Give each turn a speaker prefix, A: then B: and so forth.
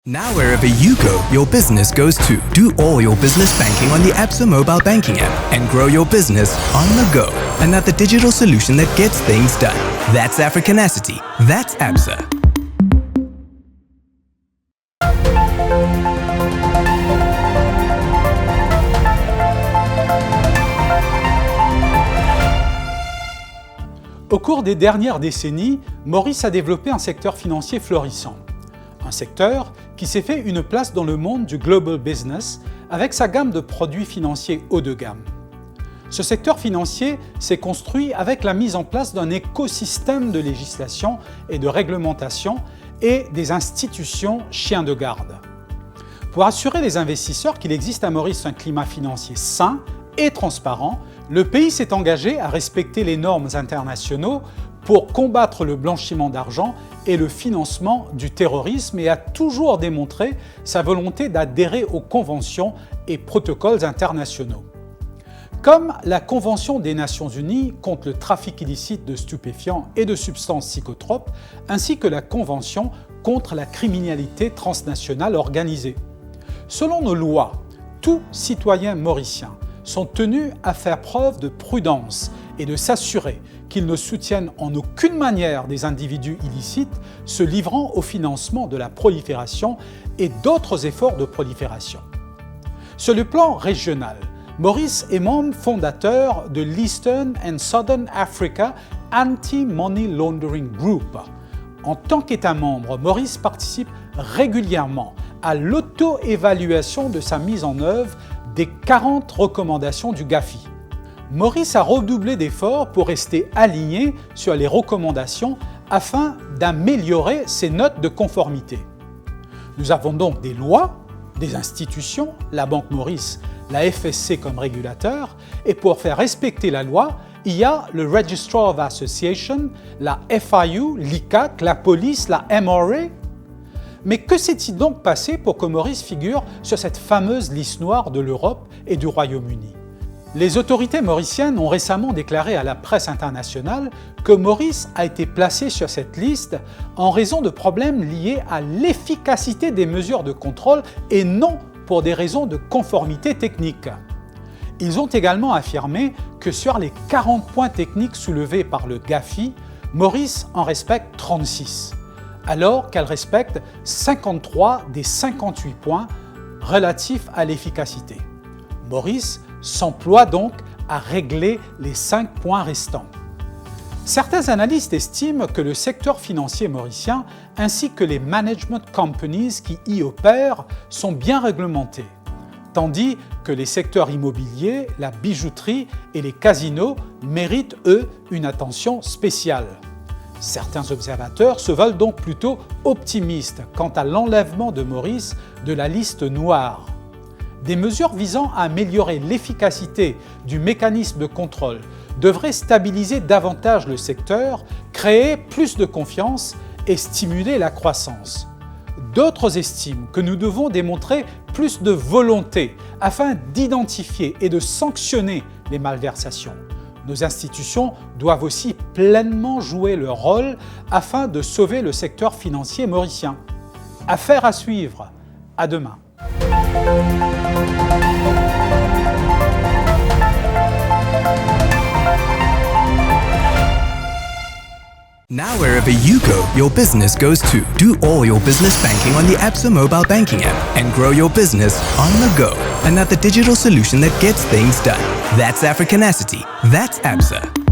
A: Now wherever you go, your business goes too. Do all your business banking on the Absa mobile banking app and grow your business on the go. Another digital solution that gets things done. That's Africanacity. That's Absa.
B: Au cours des dernières décennies, Maurice a développé un secteur financier florissant. Un secteur qui s'est fait une place dans le monde du global business avec sa gamme de produits financiers haut de gamme. Ce secteur financier s'est construit avec la mise en place d'un écosystème de législation et de réglementation et des institutions chiens de garde. Pour assurer les investisseurs qu'il existe à Maurice un climat financier sain et transparent, le pays s'est engagé à respecter les normes internationaux pour combattre le blanchiment d'argent et le financement du terrorisme et a toujours démontré sa volonté d'adhérer aux conventions et protocoles internationaux. Comme la Convention des Nations Unies contre le trafic illicite de stupéfiants et de substances psychotropes, ainsi que la Convention contre la criminalité transnationale organisée. Selon nos lois, tous citoyens mauriciens sont tenus à faire preuve de prudence et de s'assurer qu'ils ne soutiennent en aucune manière des individus illicites se livrant au financement de la prolifération et d'autres efforts de prolifération. Sur le plan régional, Maurice est membre fondateur de l'Eastern and Southern Africa Anti-Money Laundering Group. En tant qu'État membre, Maurice participe régulièrement à l'auto-évaluation de sa mise en œuvre des 40 recommandations du GAFI. Maurice a redoublé d'efforts pour rester aligné sur les recommandations afin d'améliorer ses notes de conformité. Nous avons donc des lois, des institutions, la Banque Maurice, la FSC comme régulateur, et pour faire respecter la loi, il y a le Registrar of Association, la FIU, l'ICAC, la police, la MRA. Mais que s'est-il donc passé pour que Maurice figure sur cette fameuse liste noire de l'Europe et du Royaume-Uni ? Les autorités mauriciennes ont récemment déclaré à la presse internationale que Maurice a été placé sur cette liste en raison de problèmes liés à l'efficacité des mesures de contrôle et non pour des raisons de conformité technique. Ils ont également affirmé que sur les 40 points techniques soulevés par le GAFI, Maurice en respecte 36. Alors qu'elle respecte 53 des 58 points relatifs à l'efficacité. Maurice s'emploie donc à régler les 5 points restants. Certains analystes estiment que le secteur financier mauricien ainsi que les management companies qui y opèrent sont bien réglementés, tandis que les secteurs immobiliers, la bijouterie et les casinos méritent, eux, une attention spéciale. Certains observateurs se veulent donc plutôt optimistes quant à l'enlèvement de Maurice de la liste noire. Des mesures visant à améliorer l'efficacité du mécanisme de contrôle devraient stabiliser davantage le secteur, créer plus de confiance et stimuler la croissance. D'autres estiment que nous devons démontrer plus de volonté afin d'identifier et de sanctionner les malversations. Nos institutions doivent aussi pleinement jouer leur rôle afin de sauver le secteur financier mauricien. Affaire à suivre. À demain.
A: Now wherever you go, your business goes too. Do all your business banking on the Absa mobile banking app and grow your business on the go. Another digital solution that gets things done. That's Africanacity. That's Absa.